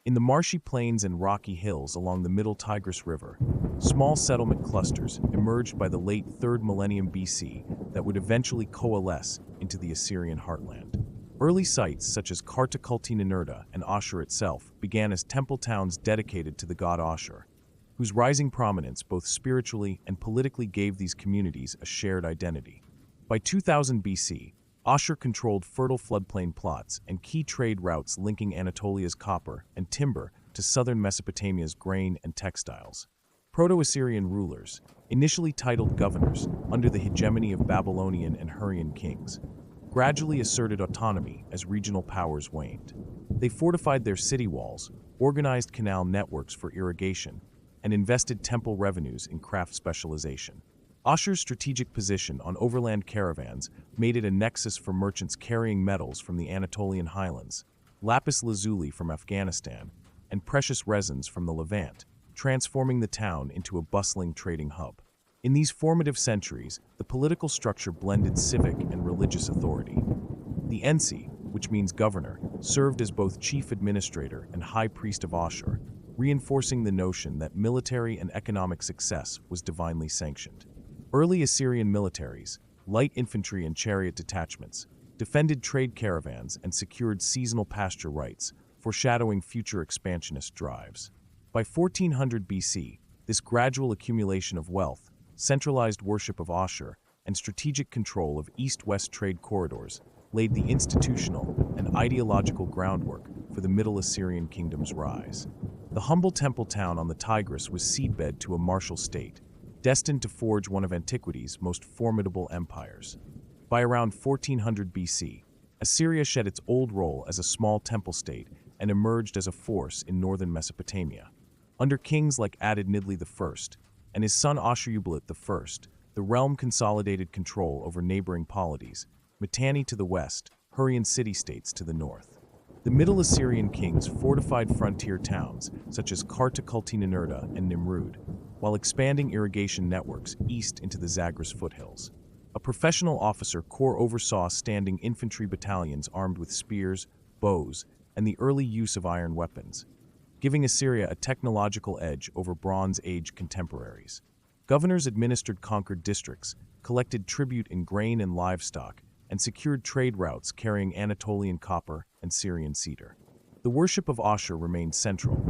In the marshy plains and rocky hills along the middle Tigris River, small settlement clusters emerged by the late 3rd millennium BC that would eventually coalesce into the Assyrian heartland. Early sites such as Tiglath-Pileser and Ashur itself began as temple towns dedicated to the god Ashur, whose rising prominence both spiritually and politically gave these communities a shared identity. By 2000 BC, Ashur controlled fertile floodplain plots and key trade routes linking Anatolia's copper and timber to southern Mesopotamia's grain and textiles. Proto-Assyrian rulers, initially titled governors under the hegemony of Babylonian and Hurrian kings, gradually asserted autonomy as regional powers waned. They fortified their city walls, organized canal networks for irrigation, and invested temple revenues in craft specialization. Ashur's strategic position on overland caravans made it a nexus for merchants carrying metals from the Anatolian highlands, lapis lazuli from Afghanistan, and precious resins from the Levant, transforming the town into a bustling trading hub. In these formative centuries, the political structure blended civic and religious authority. The Ensi, which means governor, served as both chief administrator and high priest of Ashur, reinforcing the notion that military and economic success was divinely sanctioned. Early Assyrian militaries, light infantry and chariot detachments, defended trade caravans and secured seasonal pasture rights, foreshadowing future expansionist drives. By 1400 BC, this gradual accumulation of wealth, centralized worship of Ashur, and strategic control of east-west trade corridors laid the institutional and ideological groundwork for the Middle Assyrian Kingdom's rise. The humble temple town on the Tigris was seedbed to a martial state, destined to forge one of Antiquity's most formidable empires. By around 1400 BC, Assyria shed its old role as a small temple state and emerged as a force in northern Mesopotamia. Under kings like Adad-Nidli I and his son Ashurbanipal I, the realm consolidated control over neighboring polities, Mitanni to the west, Hurrian city-states to the north. The Middle Assyrian kings fortified frontier towns such as Tiglath-Pileser and Nimrud, while expanding irrigation networks east into the Zagros foothills. A professional officer corps oversaw standing infantry battalions armed with spears, bows, and the early use of iron weapons, giving Assyria a technological edge over Bronze Age contemporaries. Governors administered conquered districts, collected tribute in grain and livestock, and secured trade routes carrying Anatolian copper and Syrian cedar. The worship of Ashur remained central.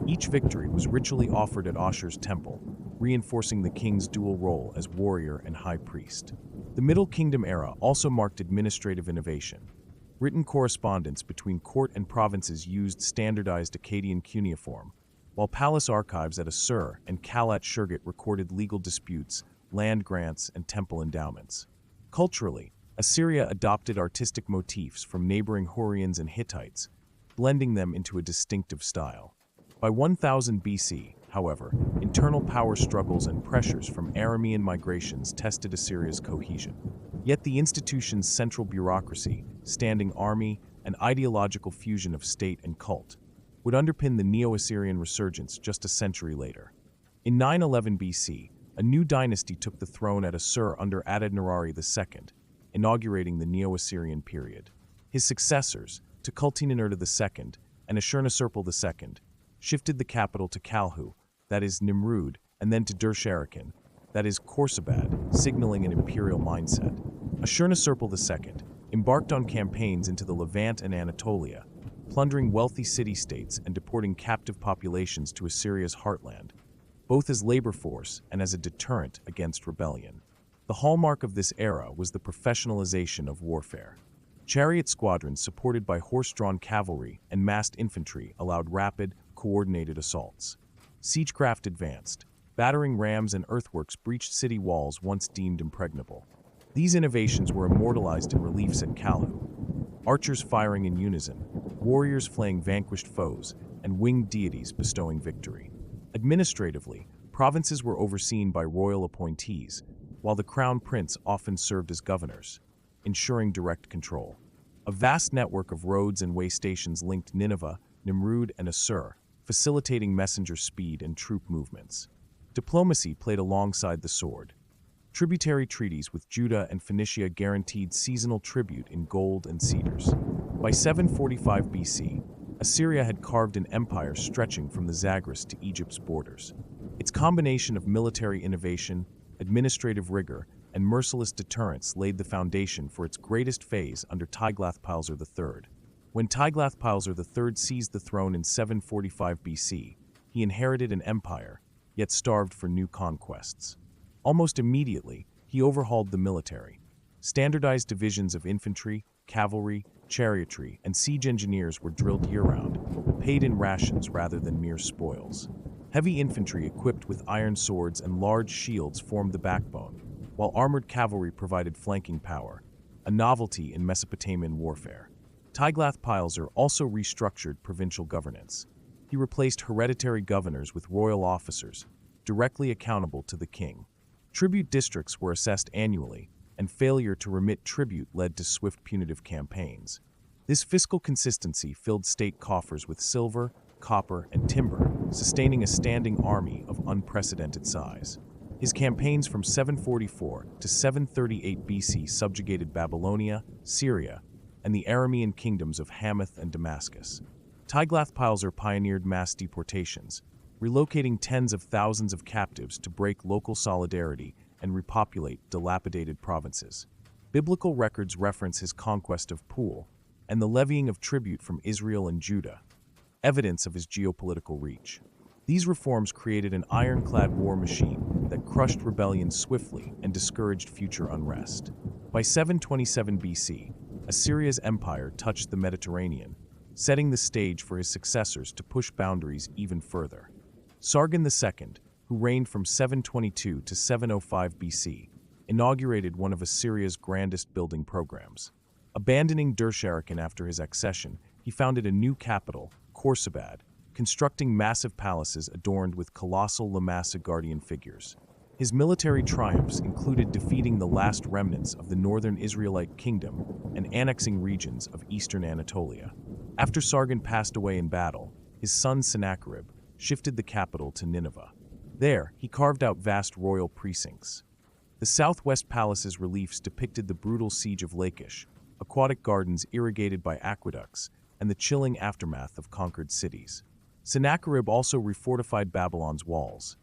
Each victory was ritually offered at Ashur's temple, reinforcing the king's dual role as warrior and high priest. The Middle Kingdom era also marked administrative innovation. Written correspondence between court and provinces used standardized Akkadian cuneiform, while palace archives at Assur and Kalat-Shurgut recorded legal disputes, land grants, and temple endowments. Culturally, Assyria adopted artistic motifs from neighboring Hurrians and Hittites, blending them into a distinctive style. By 1000 BC, however, internal power struggles and pressures from Aramean migrations tested Assyria's cohesion. Yet the institution's central bureaucracy, standing army, and ideological fusion of state and cult would underpin the Neo-Assyrian resurgence just a century later. In 911 BC, a new dynasty took the throne at Assur under Adad-Nirari II, inaugurating the Neo-Assyrian period. His successors, Tukulti-Ninurta II and Ashurnasirpal II, shifted the capital to Kalhu, that is Nimrud, and then to Dur-Sharrukin, that is Khorsabad, signaling an imperial mindset. Ashurnasirpal II embarked on campaigns into the Levant and Anatolia, plundering wealthy city-states and deporting captive populations to Assyria's heartland, both as labor force and as a deterrent against rebellion. The hallmark of this era was the professionalization of warfare. Chariot squadrons supported by horse-drawn cavalry and massed infantry allowed rapid, coordinated assaults. Siegecraft advanced. Battering rams and earthworks breached city walls once deemed impregnable. These innovations were immortalized in reliefs at Kalhu. Archers firing in unison, warriors flaying vanquished foes, and winged deities bestowing victory. Administratively, provinces were overseen by royal appointees, while the crown prince often served as governors, ensuring direct control. A vast network of roads and way stations linked Nineveh, Nimrud, and Assur, facilitating messenger speed and troop movements. Diplomacy played alongside the sword. Tributary treaties with Judah and Phoenicia guaranteed seasonal tribute in gold and cedars. By 745 BC, Assyria had carved an empire stretching from the Zagros to Egypt's borders. Its combination of military innovation, administrative rigor, and merciless deterrence laid the foundation for its greatest phase under Tiglath-Pileser III. When Tiglath-Pileser III seized the throne in 745 BC, he inherited an empire, yet starved for new conquests. Almost immediately, he overhauled the military. Standardized divisions of infantry, cavalry, chariotry, and siege engineers were drilled year-round, paid in rations rather than mere spoils. Heavy infantry equipped with iron swords and large shields formed the backbone, while armored cavalry provided flanking power, a novelty in Mesopotamian warfare. Tiglath-Pileser also restructured provincial governance. He replaced hereditary governors with royal officers, directly accountable to the king. Tribute districts were assessed annually, and failure to remit tribute led to swift punitive campaigns. This fiscal consistency filled state coffers with silver, copper, and timber, sustaining a standing army of unprecedented size. His campaigns from 744 to 738 BC subjugated Babylonia, Syria, and the Aramean kingdoms of Hamath and Damascus. Tiglath-Pileser pioneered mass deportations, relocating tens of thousands of captives to break local solidarity and repopulate dilapidated provinces. Biblical records reference his conquest of Pul and the levying of tribute from Israel and Judah, evidence of his geopolitical reach. These reforms created an ironclad war machine that crushed rebellions swiftly and discouraged future unrest. By 727 BC, Assyria's empire touched the Mediterranean, setting the stage for his successors to push boundaries even further. Sargon II, who reigned from 722 to 705 BC, inaugurated one of Assyria's grandest building programs. Abandoning Dur-Sharrukin after his accession, he founded a new capital, Khorsabad, constructing massive palaces adorned with colossal Lamassa guardian figures. His military triumphs included defeating the last remnants of the northern Israelite kingdom and annexing regions of eastern Anatolia. After Sargon passed away in battle, his son Sennacherib shifted the capital to Nineveh. There, he carved out vast royal precincts. The southwest palace's reliefs depicted the brutal siege of Lachish, aquatic gardens irrigated by aqueducts, and the chilling aftermath of conquered cities. Sennacherib also refortified Babylon's walls.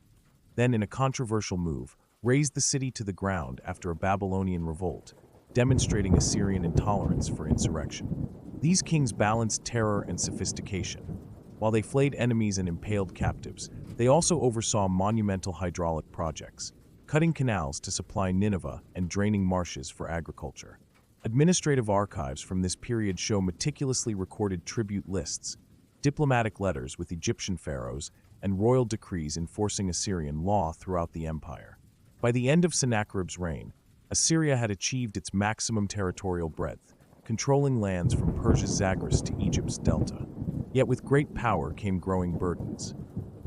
Then, in a controversial move, razed the city to the ground after a Babylonian revolt, demonstrating Assyrian intolerance for insurrection. These kings balanced terror and sophistication. While they flayed enemies and impaled captives, they also oversaw monumental hydraulic projects, cutting canals to supply Nineveh and draining marshes for agriculture. Administrative archives from this period show meticulously recorded tribute lists, diplomatic letters with Egyptian pharaohs, and royal decrees enforcing Assyrian law throughout the empire. By the end of Sennacherib's reign, Assyria had achieved its maximum territorial breadth, controlling lands from Persia's Zagros to Egypt's delta. Yet with great power came growing burdens.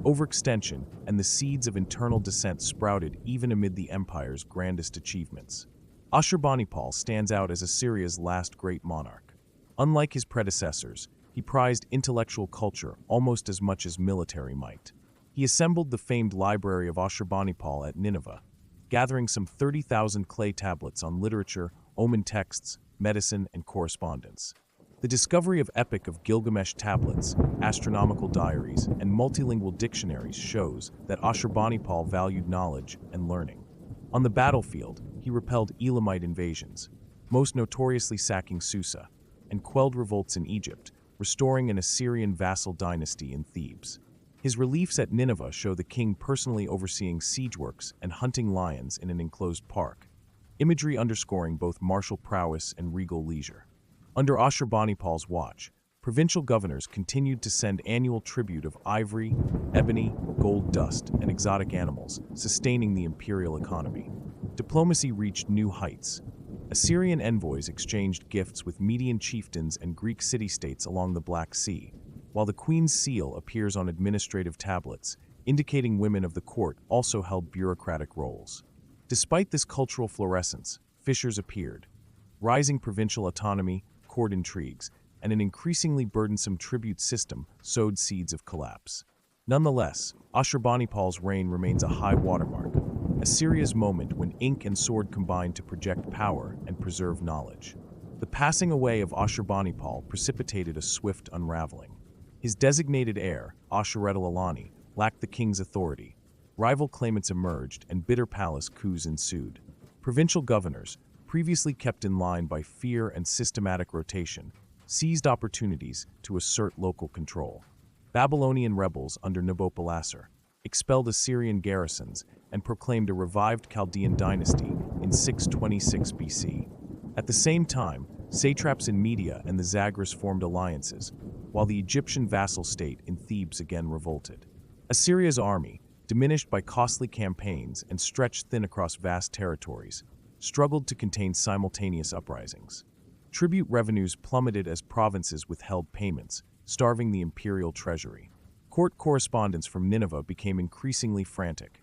Overextension and the seeds of internal dissent sprouted even amid the empire's grandest achievements. Ashurbanipal stands out as Assyria's last great monarch. Unlike his predecessors, he prized intellectual culture almost as much as military might. He assembled the famed library of Ashurbanipal at Nineveh, gathering some 30,000 clay tablets on literature, omen texts, medicine, and correspondence. The discovery of Epic of Gilgamesh tablets, astronomical diaries, and multilingual dictionaries shows that Ashurbanipal valued knowledge and learning. On the battlefield, he repelled Elamite invasions, most notoriously sacking Susa, and quelled revolts in Egypt, restoring an Assyrian vassal dynasty in Thebes. His reliefs at Nineveh show the king personally overseeing siege works and hunting lions in an enclosed park, imagery underscoring both martial prowess and regal leisure. Under Ashurbanipal's watch, provincial governors continued to send annual tribute of ivory, ebony, gold dust, and exotic animals, sustaining the imperial economy. Diplomacy reached new heights. Assyrian envoys exchanged gifts with Median chieftains and Greek city-states along the Black Sea, while the queen's seal appears on administrative tablets, indicating women of the court also held bureaucratic roles. Despite this cultural fluorescence, fissures appeared. Rising provincial autonomy, court intrigues, and an increasingly burdensome tribute system sowed seeds of collapse. Nonetheless, Ashurbanipal's reign remains a high watermark, Assyria's moment when ink and sword combined to project power and preserve knowledge. The passing away of Ashurbanipal precipitated a swift unraveling. His designated heir, Ashur-Alani, lacked the king's authority. Rival claimants emerged, and bitter palace coups ensued. Provincial governors, previously kept in line by fear and systematic rotation, seized opportunities to assert local control. Babylonian rebels under Nabopolassar expelled Assyrian garrisons and proclaimed a revived Chaldean dynasty in 626 BC. At the same time, satraps in Media and the Zagros formed alliances, while the Egyptian vassal state in Thebes again revolted. Assyria's army, diminished by costly campaigns and stretched thin across vast territories, struggled to contain simultaneous uprisings. Tribute revenues plummeted as provinces withheld payments, starving the imperial treasury. Court correspondence from Nineveh became increasingly frantic.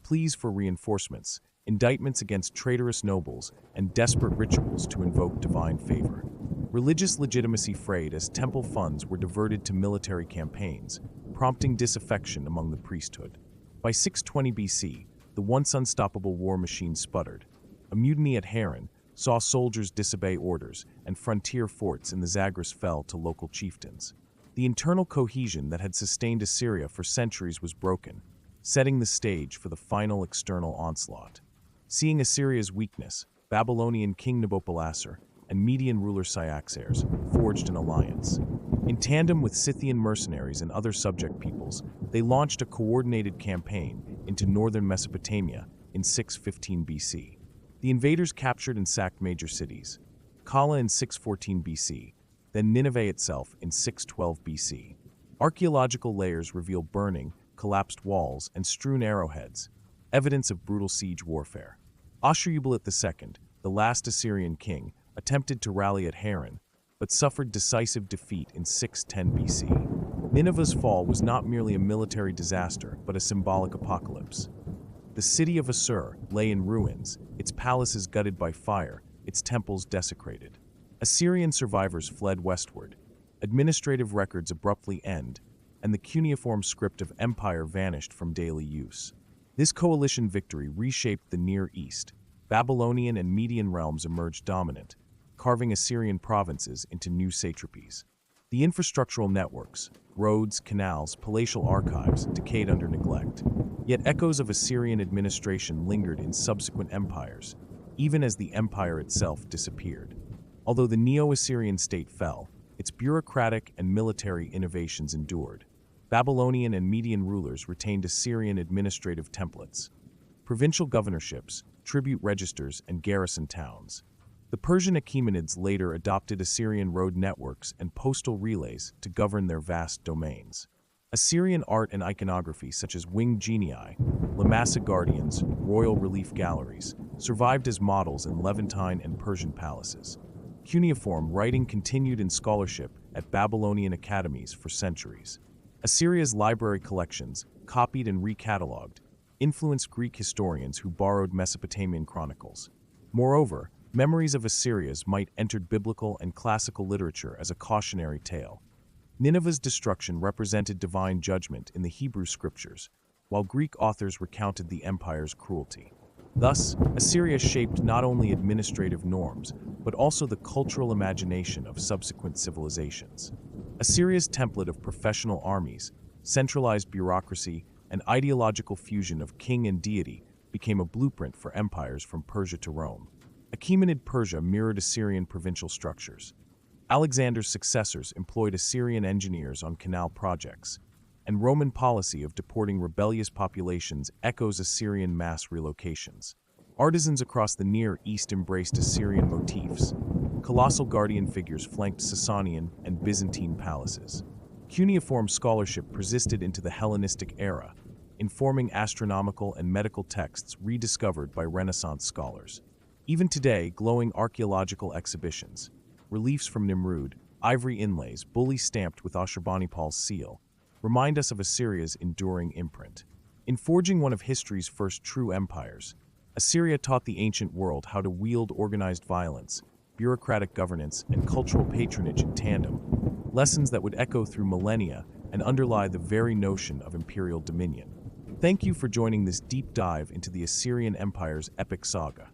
Pleas for reinforcements, indictments against traitorous nobles, and desperate rituals to invoke divine favor. Religious legitimacy frayed as temple funds were diverted to military campaigns, prompting disaffection among the priesthood. By 620 BC, the once unstoppable war machine sputtered. A mutiny at Haran saw soldiers disobey orders, and frontier forts in the Zagros fell to local chieftains. The internal cohesion that had sustained Assyria for centuries was broken, setting the stage for the final external onslaught. Seeing Assyria's weakness, Babylonian king Nabopolassar and Median ruler Cyaxares forged an alliance. In tandem with Scythian mercenaries and other subject peoples, they launched a coordinated campaign into northern Mesopotamia in 615 BC. The invaders captured and sacked major cities: Kala in 614 BC, then Nineveh itself in 612 BC. Archaeological layers reveal burning, collapsed walls, and strewn arrowheads, evidence of brutal siege warfare. Ashurbanipal II, the last Assyrian king, attempted to rally at Haran, but suffered decisive defeat in 610 BC. Nineveh's fall was not merely a military disaster, but a symbolic apocalypse. The city of Ashur lay in ruins, its palaces gutted by fire, its temples desecrated. Assyrian survivors fled westward. Administrative records abruptly end, and the cuneiform script of empire vanished from daily use. This coalition victory reshaped the Near East. Babylonian and Median realms emerged dominant, carving Assyrian provinces into new satrapies. The infrastructural networks, roads, canals, palatial archives, decayed under neglect. Yet echoes of Assyrian administration lingered in subsequent empires, even as the empire itself disappeared. Although the Neo-Assyrian state fell, its bureaucratic and military innovations endured. Babylonian and Median rulers retained Assyrian administrative templates: provincial governorships, tribute registers, and garrison towns. The Persian Achaemenids later adopted Assyrian road networks and postal relays to govern their vast domains. Assyrian art and iconography such as winged genii, Lamassa guardians, royal relief galleries, survived as models in Levantine and Persian palaces. Cuneiform writing continued in scholarship at Babylonian academies for centuries. Assyria's library collections, copied and recatalogued, influenced Greek historians who borrowed Mesopotamian chronicles. Moreover, memories of Assyria's might entered biblical and classical literature as a cautionary tale. Nineveh's destruction represented divine judgment in the Hebrew scriptures, while Greek authors recounted the empire's cruelty. Thus, Assyria shaped not only administrative norms, but also the cultural imagination of subsequent civilizations. Assyria's template of professional armies, centralized bureaucracy, and ideological fusion of king and deity became a blueprint for empires from Persia to Rome. Achaemenid Persia mirrored Assyrian provincial structures. Alexander's successors employed Assyrian engineers on canal projects, and Roman policy of deporting rebellious populations echoes Assyrian mass relocations. Artisans across the Near East embraced Assyrian motifs. Colossal guardian figures flanked Sasanian and Byzantine palaces. Cuneiform scholarship persisted into the Hellenistic era, informing astronomical and medical texts rediscovered by Renaissance scholars. Even today, glowing archaeological exhibitions, reliefs from Nimrud, ivory inlays, bully stamped with Ashurbanipal's seal, remind us of Assyria's enduring imprint. In forging one of history's first true empires, Assyria taught the ancient world how to wield organized violence, bureaucratic governance, and cultural patronage in tandem, lessons that would echo through millennia and underlie the very notion of imperial dominion. Thank you for joining this deep dive into the Assyrian Empire's epic saga.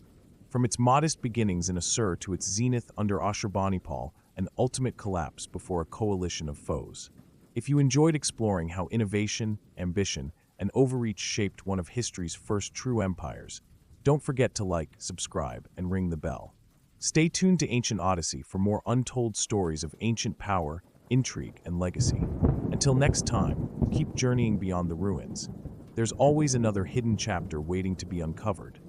From its modest beginnings in Assur to its zenith under Ashurbanipal and ultimate collapse before a coalition of foes. If you enjoyed exploring how innovation, ambition, and overreach shaped one of history's first true empires, don't forget to like, subscribe, and ring the bell. Stay tuned to Ancient Odyssey for more untold stories of ancient power, intrigue, and legacy. Until next time, keep journeying beyond the ruins. There's always another hidden chapter waiting to be uncovered.